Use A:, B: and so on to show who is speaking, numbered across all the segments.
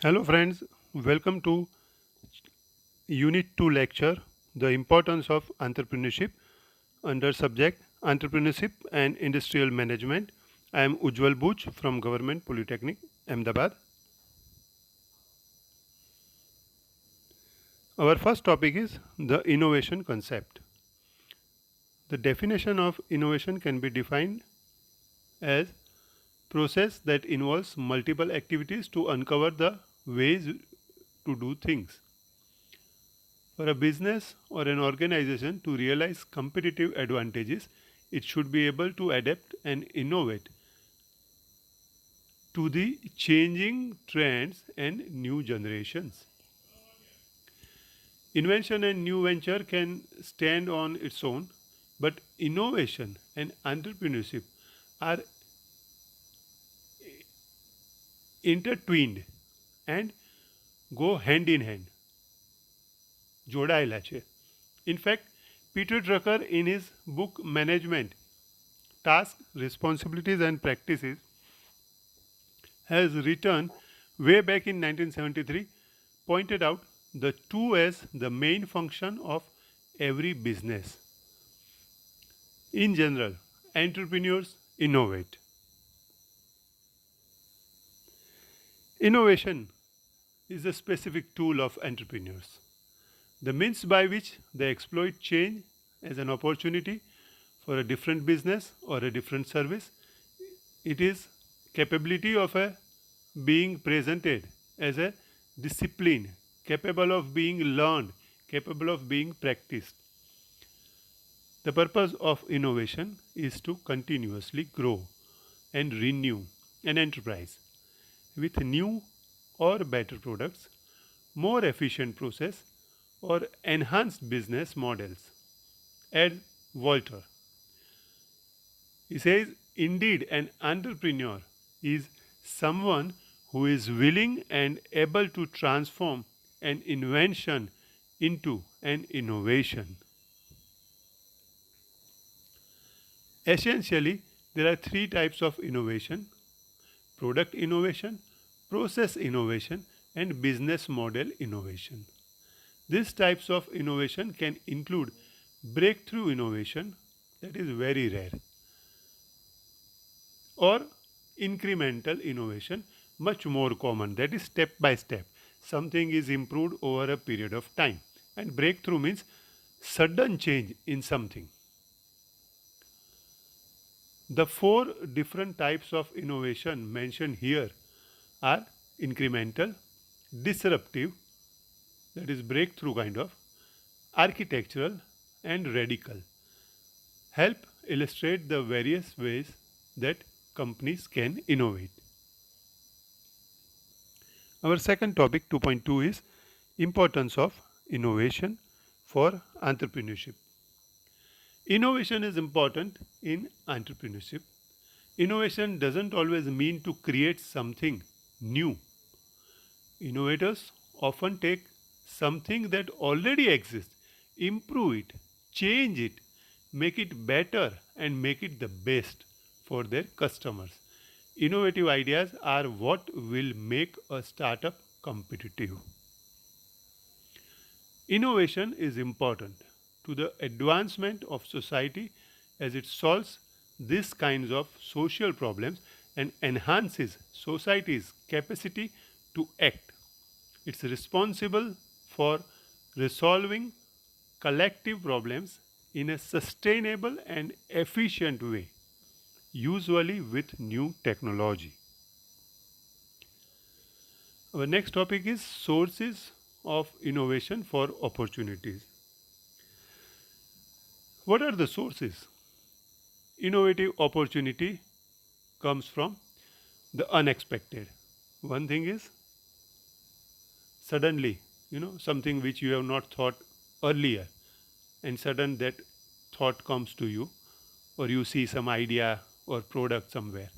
A: Hello, friends. Welcome to Unit 2 lecture The Importance of Entrepreneurship under subject Entrepreneurship and Industrial Management. I am Ujjwal Buch from Government Polytechnic, Ahmedabad. Our first topic is the innovation concept. The definition of innovation can be defined as process that involves multiple activities to uncover the ways to do things. For a business or an organization to realize competitive advantages, it should be able to adapt and innovate to the changing trends and new generations. Invention and new venture can stand on its own, but innovation and entrepreneurship are intertwined and go hand in hand. જોડાયેલા છે. In fact, Peter Drucker in his book Management, Tasks, Responsibilities and Practices has written way back in 1973 pointed out the two as the main function of every business. In general, entrepreneurs innovate. Innovation is a specific tool of entrepreneurs. The means by which they exploit change as an opportunity for a different business or a different service. It is capability of a being presented as a discipline capable of being learned, capable of being practiced. The purpose of innovation is to continuously grow and renew an enterprise with new or better products, more efficient process, or enhanced business models. Ed Walter. He says, indeed, an entrepreneur is someone who is willing and able to transform an invention into an innovation. Essentially, there are three types of innovation: product innovation, process innovation, and business model innovation. These types of innovation can include breakthrough innovation, that is very rare, or incremental innovation, much more common, that is step by step. Something is improved over a period of time. And breakthrough means sudden change in something. The four different types of innovation mentioned here are incremental, disruptive, that is breakthrough kind of, architectural, and radical. Help illustrate the various ways that companies can innovate. Our second topic 2.2 is importance of innovation for entrepreneurship. Innovation is important in entrepreneurship. Innovation doesn't always mean to create something new. Innovators often take something that already exists, improve it, change it, make it better, and make it the best for their customers. Innovative ideas are what will make a startup competitive. Innovation is important to the advancement of society as it solves these kinds of social problems and enhances society's capacity to act. It's responsible for resolving collective problems in a sustainable and efficient way, usually with new technology. Our next topic is sources of innovation for opportunities. What are the sources? Innovative opportunity comes from the unexpected. One thing is suddenly, something which you have not thought earlier, and sudden that thought comes to you, or you see some idea or product somewhere.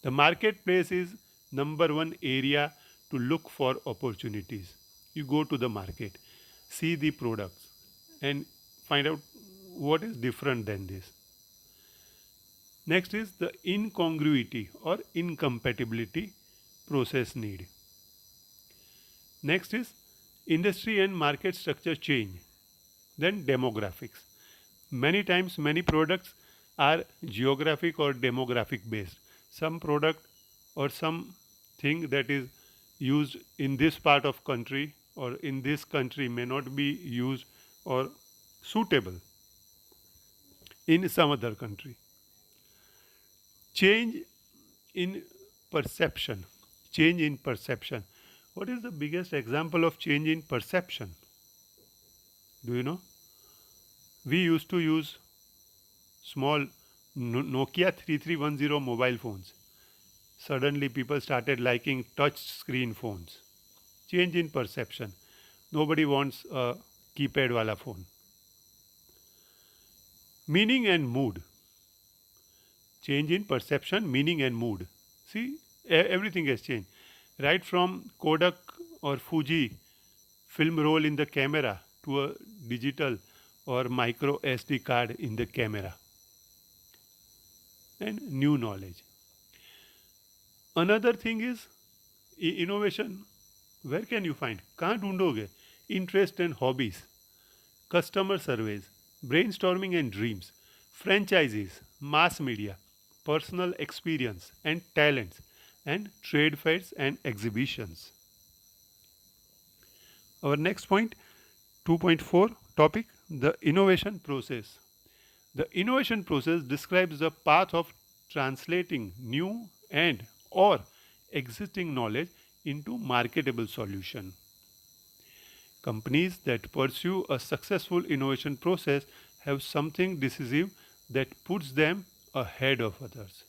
A: The marketplace is number one area to look for opportunities. You go to the market, see the products, and find out what is different than this. Next is the incongruity or incompatibility process need. Next is industry and market structure change. Then demographics. Many times, many products are geographic or demographic based. Some product or some thing that is used in this part of country or in this country may not be used or suitable in some other country. Change in perception. Change in perception. What is the biggest example of change in perception? Do you know? We used to use small Nokia 3310 mobile phones. Suddenly, people started liking touch screen phones. Change in perception. Nobody wants a keypad wala phone. Meaning and mood. Change in perception, meaning and mood. See, everything has changed. Right from Kodak or Fuji film roll in the camera to a digital or micro SD card in the camera. And new knowledge. Another thing is innovation. Where can you find? कहाँ ढूंढोगे? Interest and hobbies, customer surveys, brainstorming and dreams, franchises, mass media, personal experience and talents, and trade fairs and exhibitions. Our next point, 2.4 topic, the innovation process. The innovation process describes the path of translating new and or existing knowledge into marketable solution. Companies that pursue a successful innovation process have something decisive that puts them ahead of others.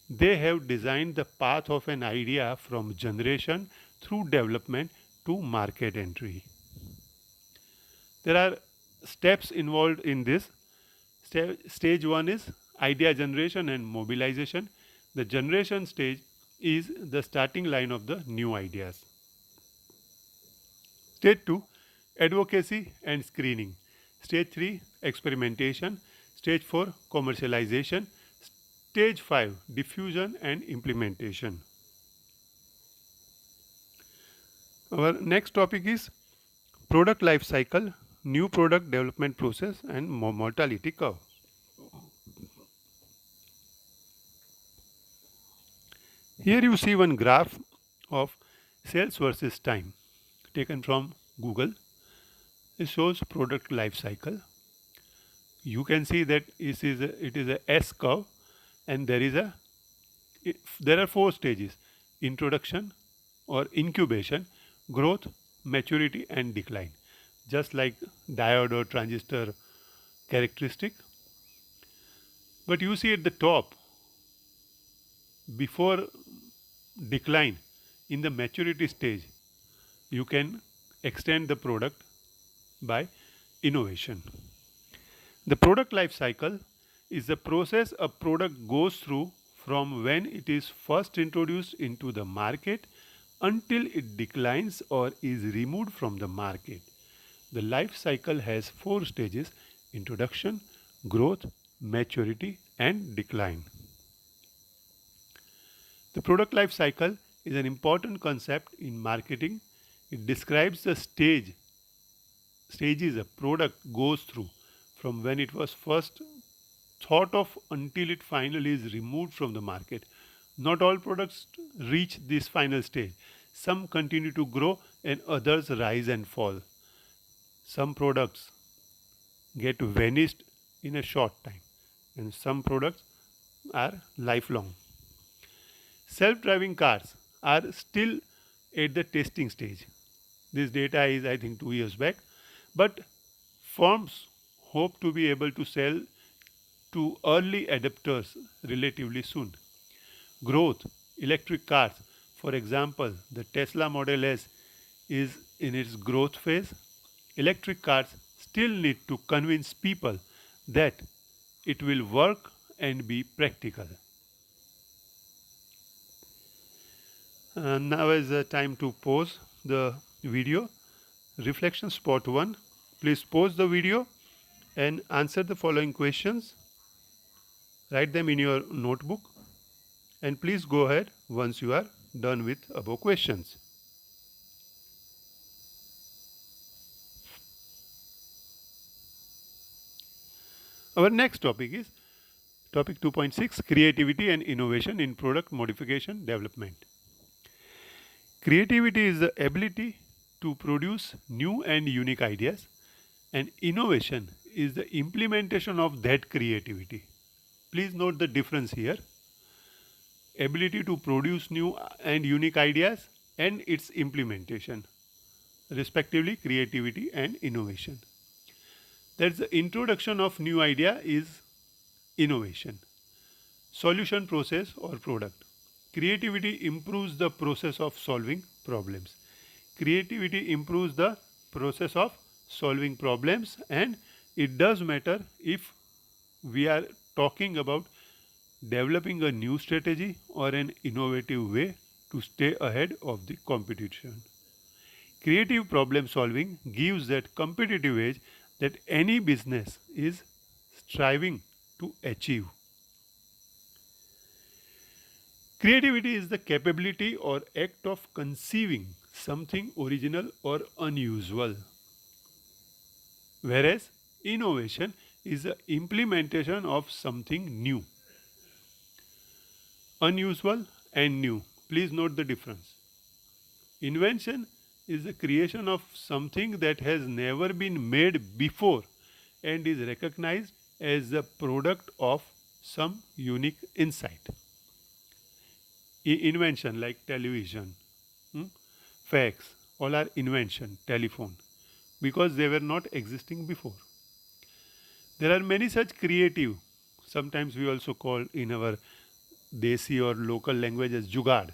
A: They have designed the path of an idea from generation through development to market entry. There are steps involved in this. Stage 1 is idea generation and mobilization. The generation stage is the starting line of the new ideas. Stage 2, advocacy and screening. Stage 3, experimentation. Stage 4, commercialization. Stage 5, diffusion and implementation. Our next topic is product life cycle, new product development process and mortality curve. Here you see one graph of sales versus time taken from Google. It shows product life cycle. You can see that it is a S curve, and there are 4 stages: introduction or incubation, growth, maturity and decline. Just like diode or transistor characteristic. But you see at the top, before decline, in the maturity stage, you can extend the product by innovation. The product life cycle is the process a product goes through from when it is first introduced into the market until it declines or is removed from the market. The life cycle has 4 stages: introduction, growth, maturity and decline. The product life cycle is an important concept in marketing. It describes the stages a product goes through from when it was first thought of until it finally is removed from the market. Not all products reach this final stage. Some continue to grow and others rise and fall. Some products get vanished in a short time and some products are lifelong. Self-driving cars are still at the testing stage. This data is, I think, 2 years back, but firms hope to be able to sell to early adopters relatively soon. Growth, electric cars, for example, the Tesla Model S is in its growth phase. Electric cars still need to convince people that it will work and be practical. Now is the time to pause the video. Reflection spot 1. Please pause the video and answer the following questions. Write them in your notebook and please go ahead once you are done with above questions. Our next topic is topic 2.6, creativity and innovation in product modification development. Creativity is the ability to produce new and unique ideas, and innovation is the implementation of that creativity. Please note the difference here: ability to produce new and unique ideas and its implementation, respectively, creativity and innovation. That's the introduction of new idea is innovation. Solution process or product. Creativity improves the process of solving problems. Creativity improves the process of solving problems, and it does matter if we are talking about developing a new strategy or an innovative way to stay ahead of the competition. Creative problem solving gives that competitive edge that any business is striving to achieve. Creativity is the capability or act of conceiving something original or unusual, whereas innovation is the implementation of something new. Unusual and new. Please note the difference. Invention is the creation of something that has never been made before and is recognized as the product of some unique insight. Invention like television, hmm, fax, all are invention, telephone, because they were not existing before. There are many such creative, sometimes we also call in our desi or local language as jugaad.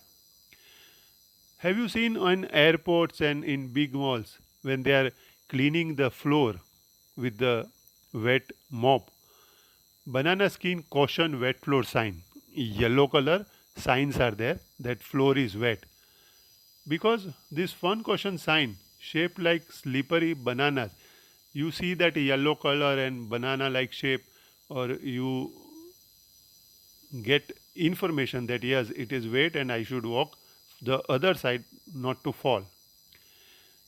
A: Have you seen on airports and in big malls when they are cleaning the floor with the wet mop? Banana skin caution wet floor sign. Yellow color signs are there that floor is wet. Because this fun caution sign shaped like slippery bananas, you see that yellow color and banana like shape, or you get information that yes, it is wet and I should walk the other side not to fall.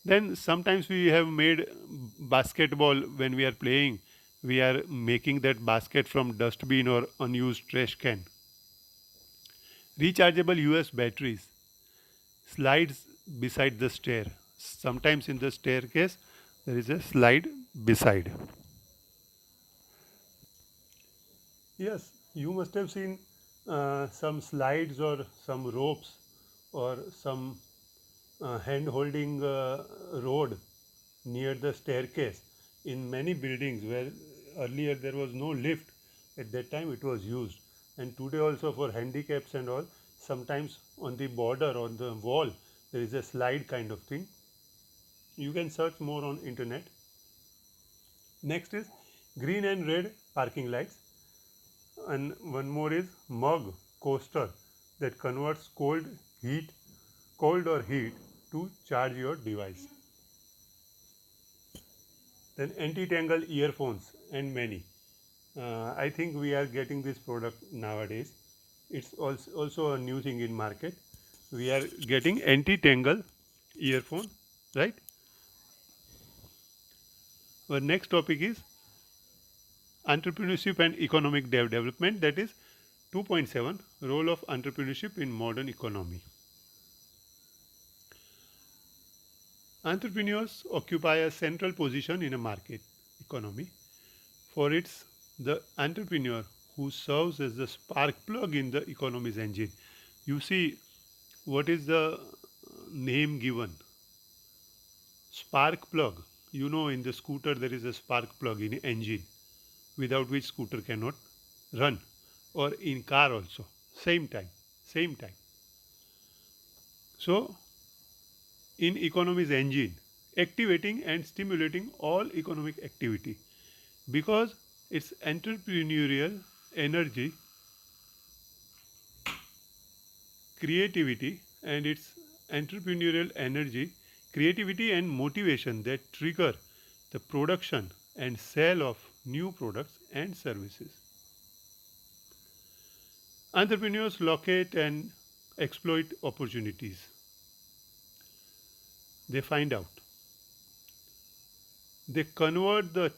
A: Then sometimes we have made basketball when we are playing. We are making that basket from dustbin or unused trash can. Rechargeable US batteries slides beside the stair. Sometimes in the staircase there is a slide beside. Yes, you must have seen some slides or some ropes or some hand holding rod near the staircase in many buildings where earlier there was no lift. At that time it was used, and today also for handicaps and all, sometimes on the border on the wall there is a slide kind of thing. You can search more on internet. Next is green and red parking lights, and one more is mug coaster that converts cold or heat to charge your device. Then anti-tangle earphones and many. I think we are getting this product nowadays. It's also a new thing in market. We are getting anti-tangle earphone, right? Our next topic is entrepreneurship and economic development. That is 2.7, role of entrepreneurship in modern economy. Entrepreneurs occupy a central position in a market economy. For it's the entrepreneur who serves as the spark plug in the economy's engine. You see, what is the name given? Spark plug. You know, in the scooter there is a spark plug in engine, without which scooter cannot run, or in car also. Same time. So, in economy's engine, activating and stimulating all economic activity, because its entrepreneurial energy, creativity, and its entrepreneurial energy, creativity and motivation that trigger the production and sale of new products and services. Entrepreneurs locate and exploit opportunities. They find out. They convert the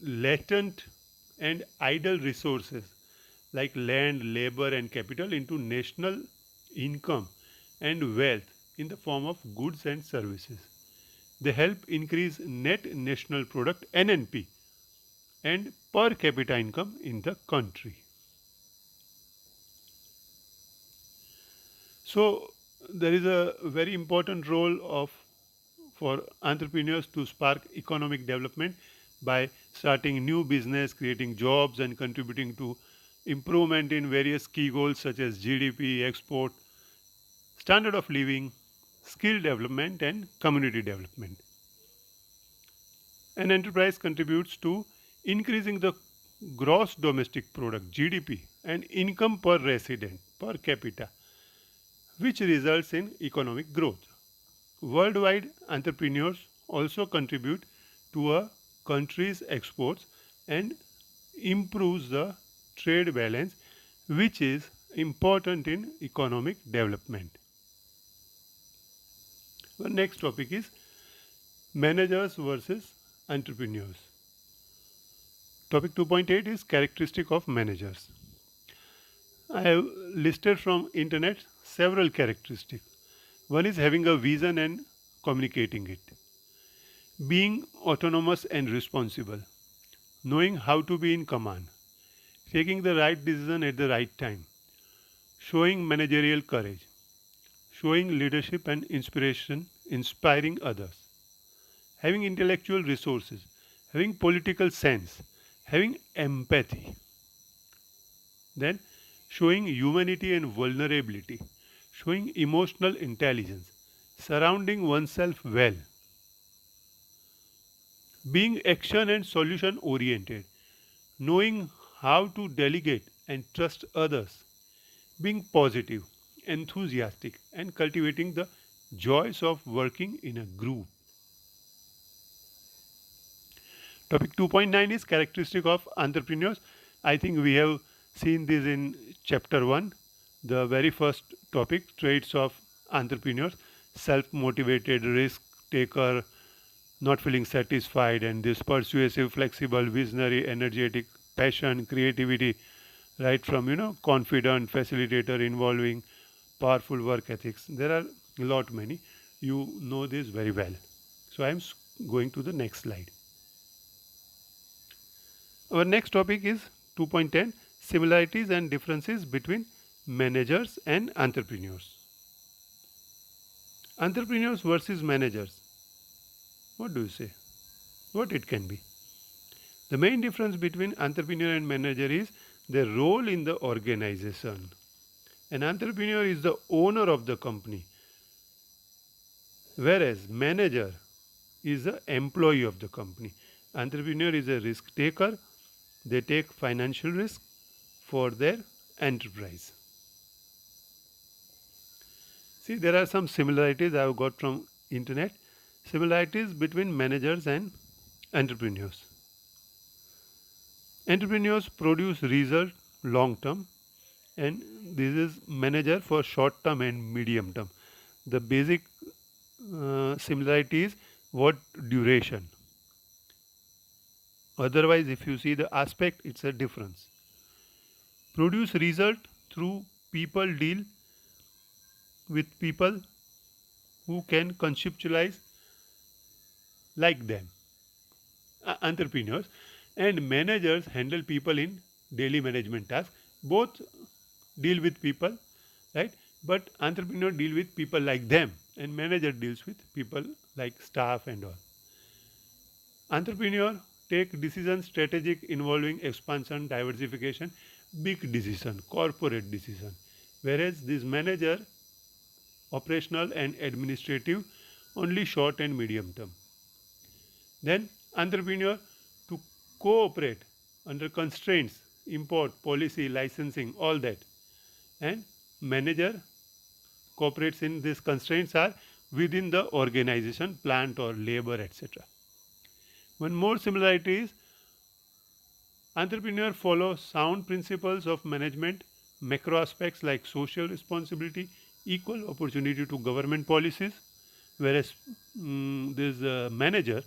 A: latent and idle resources like land, labor, and capital into national income and wealth in the form of goods and services. They help increase net national product (NNP) and per capita income in the country. So there is a very important role of for entrepreneurs to spark economic development by starting new business, creating jobs, and contributing to improvement in various key goals such as GDP, export, standard of living, skill development, and community development. An enterprise contributes to increasing the gross domestic product (GDP) and income per resident per capita, which results in economic growth. Worldwide, entrepreneurs also contribute to a country's exports and improves the trade balance, which is important in economic development. The next topic is managers versus entrepreneurs. Topic 2.8 is characteristic of managers. I have listed from internet several characteristics. One is having a vision and communicating it. Being autonomous and responsible. Knowing how to be in command. Taking the right decision at the right time. Showing managerial courage. Showing leadership and inspiration, inspiring others. Having intellectual resources. Having political sense. Having empathy. Then showing humanity and vulnerability. Showing emotional intelligence. Surrounding oneself well. Being action and solution oriented, knowing how to delegate and trust others, being positive, enthusiastic, and cultivating the joys of working in a group. Topic 2.9 is characteristic of entrepreneurs. I think we have seen this in chapter 1, the very first topic, traits of entrepreneurs: self motivated, risk taker, not feeling satisfied, and this persuasive, flexible, visionary, energetic, passion, creativity, right from confident, facilitator, involving, powerful work ethics. There are a lot many. You know this very well. So I am going to the next slide. Our next topic is 2.10, similarities and differences between managers and entrepreneurs. Entrepreneurs versus managers. What do you say? What it can be? The main difference between entrepreneur and manager is their role in the organization. An entrepreneur is the owner of the company, whereas manager is the employee of the company. Entrepreneur is a risk taker. They take financial risk for their enterprise. See, there are some similarities I have got from internet. Similarities between managers and entrepreneurs. Entrepreneurs produce result long term, and this is manager for short term and medium term. The basic similarity is what duration. Otherwise, if you see the aspect, it's a difference. Produce result through people, deal with people who can conceptualize like them. Entrepreneurs and managers handle people in daily management tasks. Both deal with people, right? But entrepreneur deal with people like them, and manager deals with people like staff and all. Entrepreneur take decisions strategic involving expansion, diversification, big decision, corporate decision. Whereas this manager operational and administrative, only short and medium term. Then entrepreneur to cooperate under constraints, import, policy, licensing, all that. And manager cooperates in these constraints are within the organization, plant or labor, etc. One more similarity is entrepreneur follow sound principles of management, macro aspects like social responsibility, equal opportunity to government policies, whereas this manager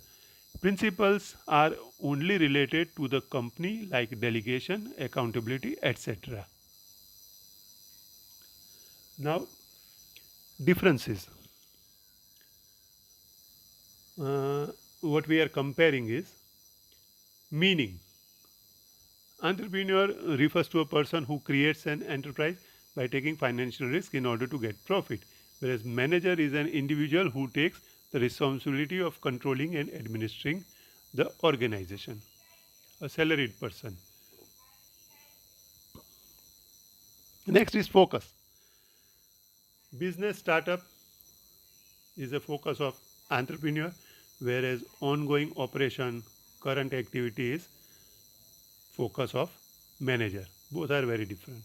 A: Principles are only related to the company like delegation, accountability, etc. Now, differences. What we are comparing is meaning. Entrepreneur refers to a person who creates an enterprise by taking financial risk in order to get profit, whereas manager is an individual who takes the responsibility of controlling and administering the organization. A salaried person. Next is focus. Business startup is a focus of entrepreneur, whereas ongoing operation, current activity is focus of manager. Both are very different.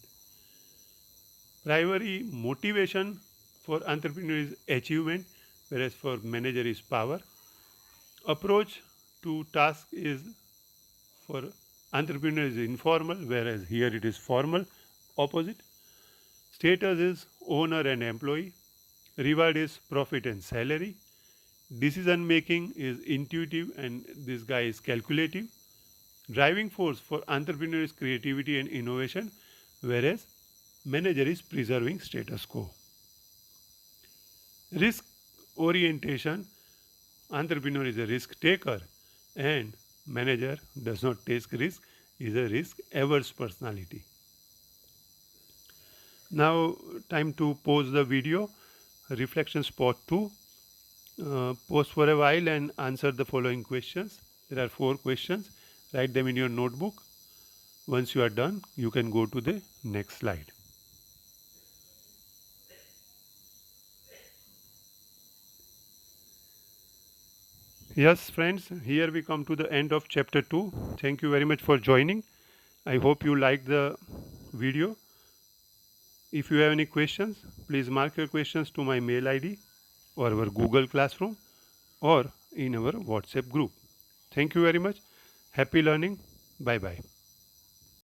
A: Primary motivation for entrepreneur is achievement, whereas for manager is power. Approach to task is for entrepreneur is informal, whereas here it is formal, opposite. Status is owner and employee. Reward is profit and salary. Decision making is intuitive and this guy is calculative. Driving force for entrepreneur is creativity and innovation, whereas manager is preserving status quo. Risk orientation, entrepreneur is a risk taker and manager does not take risk, is a risk averse personality. Now time to pause the video. Reflection spot 2. Pause for a while and answer the following questions. There are 4 questions. Write them in your notebook. Once you are done, you can go to the next slide. Yes, friends, here we come to the end of chapter 2. Thank you very much for joining. I hope you liked the video. If you have any questions, please mark your questions to my mail ID or our Google Classroom or in our WhatsApp group. Thank you very much. Happy learning. Bye bye.